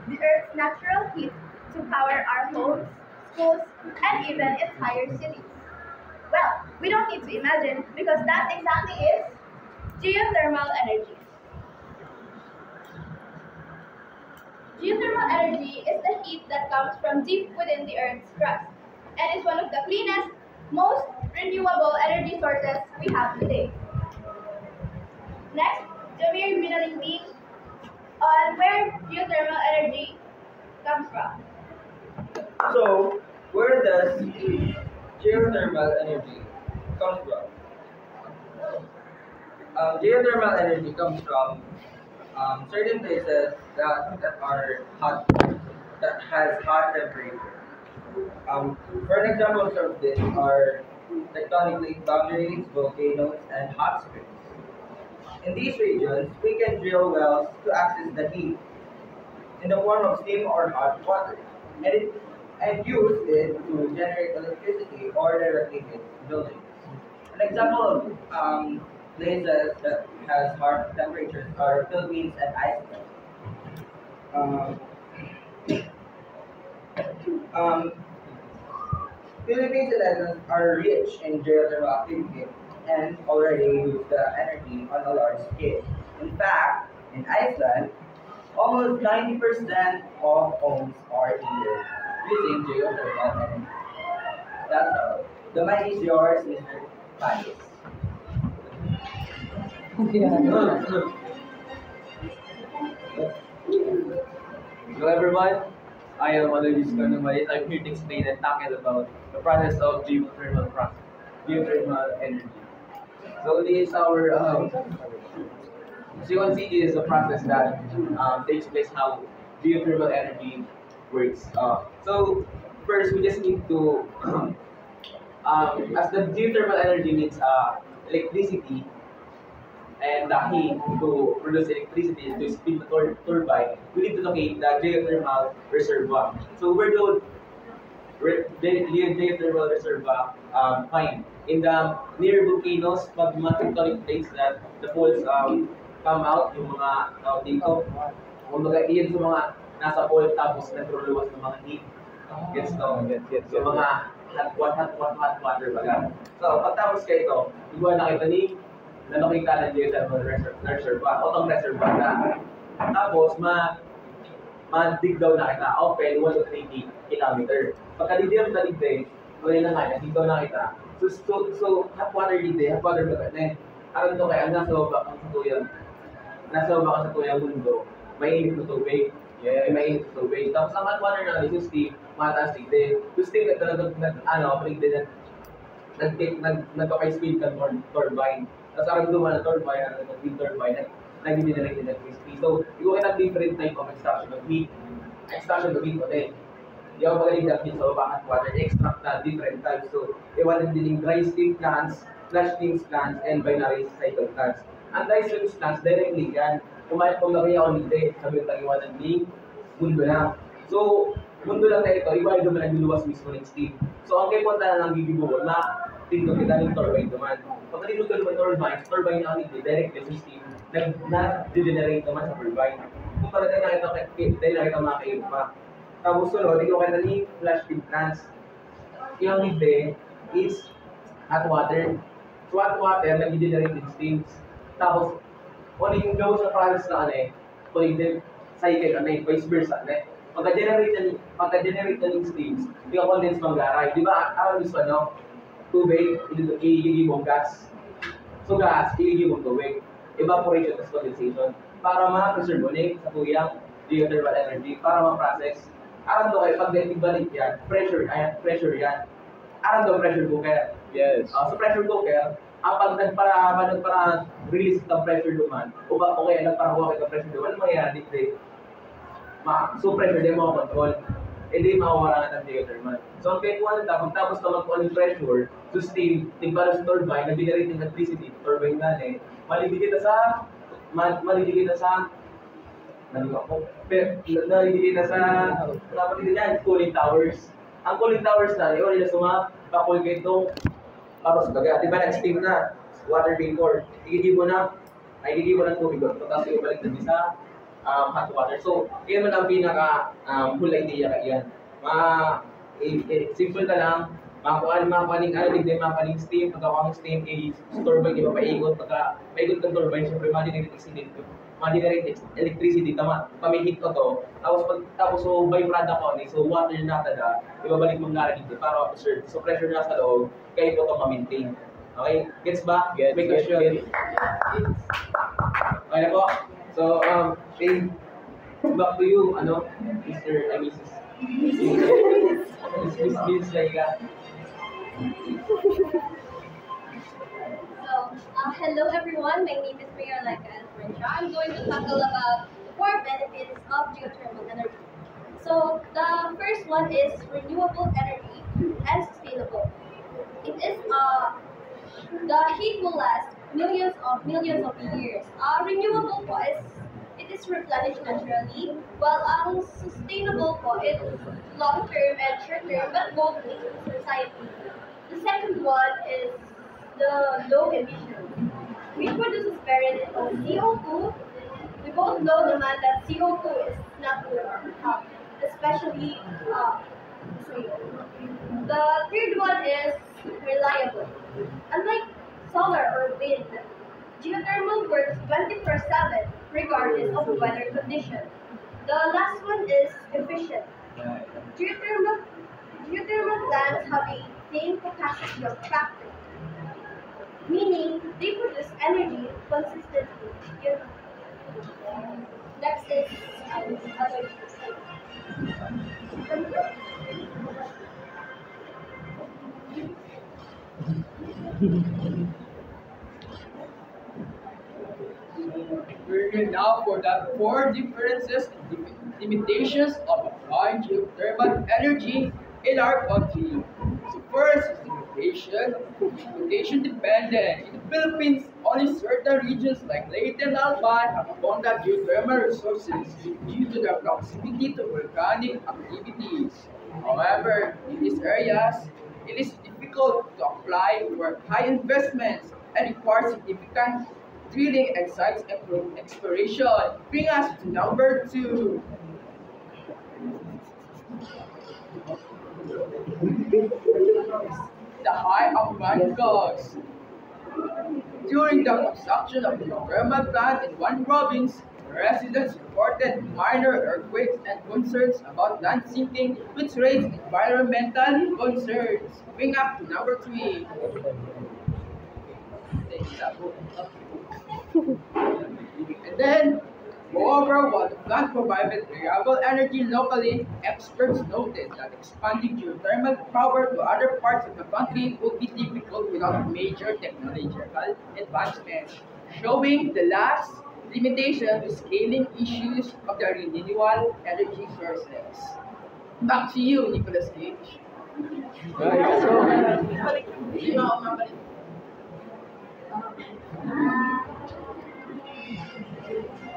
the Earth's natural heat to power our homes, schools, and even entire cities. Well, we don't need to imagine because that exactly is geothermal energy. Geothermal energy is the heat that comes from deep within the Earth's crust and is one of the cleanest, most renewable energy sources we have today. Next, Jamir Binalingding on where geothermal energy comes from. So, where does geothermal energy come from? Geothermal energy comes from certain places that are hot, that has hot temperature. For examples of this are tectonic plate boundaries, volcanoes, and hot springs. In these regions, we can drill wells to access the heat in the form of steam or hot water, and use it to generate electricity or directly heat buildings. An example of places that has hot temperatures are Philippines and Iceland. Um, um, Philippines and Iceland are rich in geothermal activity and already use the energy on a large scale. In fact, in Iceland, almost 90% of homes are heated using geothermal energy. That's all. The mic is yours, Mr. Panis. Hello everyone, I am Aloysius Kanumay. I'm here to explain and tackle about the process of geothermal energy. So this is our, as you can see, this is a process that takes place how geothermal energy works. So first we just need to, as the geothermal energy needs electricity, and the heat to produce electricity to spin the turbine, we need to locate the geothermal reservoir. So where do geothermal reservoir find? In the near volcanoes, magma tectonic plates that the faults come out, yung mga dito, kumbaga iyan sa mga nasa fault tapos nagro-luwas ng mga heat. Gets to? So mga hot water baga. So pagtapos kayo ito, igual na kita ni na nakita ng geothermal reservoir, otong reservoir na. Tapos, ma-dig daw na kita, okay, 1 to 3 kilometer. Pagka-dig na dig, wala na nga, dito na kita. So hot water baga na aron to kay ang nasa baba ang satuyang. Nasa baba ang satuyang mundo, mainit na tubig. Yeah, mainit na tubig. Tapos ang hot water na yung steam, mataas dito. Yung steam nagpaka-speed ka turbine. Tapos aram duman na turbine, wind turbine, nag-generate electricity. So, you can have different type of extraction of heat. Extraction of heat, okay. Di ako magaling na heat sa baba at water, extract na different types. So, iwanan din yung dry steam plants, flash steam plants, and binary cycle plants. Ang dry steam plants, directly yan. Kung laki ako nito, sabi yung tagiwanan ni mundo lang. So, mundo lang na ito, iba yung duman ang luluwas mismo ng steam. So, ang kaya punta na lang gigibuo na tingnan kita ng turbine naman. Pag tinutol naman turbine na kami, direct yung steam, na-degenerate naman sa turbine. Kung pala tayo nakita mga kayo pa. Tapos sunod, ikaw kaya ni flash feed plants. Yung hindi is hot water. So hot water, nag-degenerate yung steams. Tapos, kung yung gawin sa process na kung yung cycle vice versa pagka-generate na yung steams, yung condense mag-aray. Di ba, around this tubig, iligib mong gas. So gas, iligib mong tubig. Evaporation at condensation. Para ma-preserve ulit sa tuyang geothermal energy, para ma-process. Aram do kayo, pag balik yan, pressure yan. Aram do pressure cooker. Yes. So pressure cooker, pag nagpara release ng pressure duman, o kaya nagparakuha kayo ng pressure duman, ano mangyayari dito? So pressure din mo control. Hindi mawawala ng geothermal. So ang kaya tapos na magkuha ng pressure, to steam, para sa turbine, nag-generate ng electricity, turbine na malibigay na sa cooling towers. Ang cooling towers na, yun na pakul kayo itong tapos baga, di ba nag-steam na, water vapor, igigib mo ng tubig doon, tapos ibalik na sa hot water. So, yun man ang pinaka whole idea ka yan. Simple na lang, makapaning mapaning steam, pagkakang steam, turbine, iba paikot, pagka paikot ng turbine, syempre ma-generate electricity, tama, pamihit ko to, tapos so byproduct ko, so water na tada, ibabalik mo na dito para ma-preserve. So pressure na sa loob, kayo po ito ma-maintain. Okay? Gets ba? May question? Okay na po? So, back to you, Mr. Mrs. Miss Laika. Hello everyone, my name is Maria Laika Alfrencia. I'm going to tackle about the 4 benefits of geothermal energy. So the first one is renewable energy and sustainable. It is the heat will last millions of years. Renewable po is it is replenished naturally, while ang sustainable po is long term and short term, but both in society. The second one is the low emission, which produces very little CO2. We both know naman that CO2 is not good for our health, especially CO. The third one is reliable. Unlike solar or wind, geothermal works 24/7 regardless of weather condition. The last one is efficient. Geothermal plants have a same capacity of factory, meaning they produce energy consistently. Next is other We're here now for the 4 differences and limitations of applying geothermal energy in our country. So first is limitation dependent. In the Philippines, only certain regions like Leyte and Alban have abundant geothermal resources due to their proximity to volcanic activities. However, in these areas, it is difficult to apply for high investments and requires significant drilling and site exploration. Bring us to number 2. The high upfront costs. During the construction of the thermal plant in one province, residents reported minor earthquakes and concerns about land sinking, which raised environmental concerns. Bring up to number 3. And then, moreover, while the plant provided reliable energy locally, experts noted that expanding geothermal power to other parts of the country would be difficult without major technological advancements, showing the last limitation to scaling issues of the renewable energy sources. Back to you, Nicholas Cage.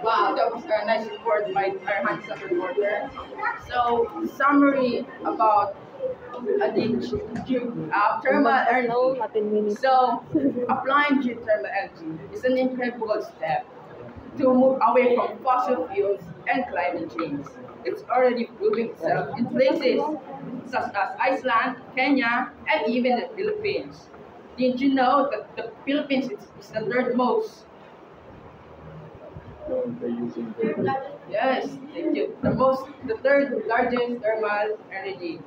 Wow, that was a nice report by our handsome reporter. So, summary about thermal energy. So, applying geothermal energy is an incredible step to move away from fossil fuels and climate change. It's already proving itself in places such as Iceland, Kenya, and even the Philippines. Did you know that the Philippines is the third most? Yes, thank you. The third largest thermal energy.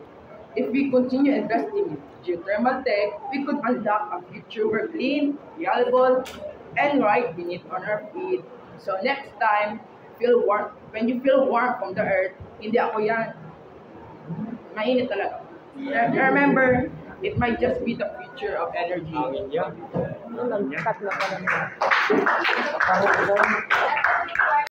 If we continue investing in geothermal tech, we could unlock a future where clean, reliable, and right beneath on our feet. So next time, when you feel warm from the earth, hindi ako yan. Mainit talaga. Remember, it might just be the future of energy. Nagkat na pala.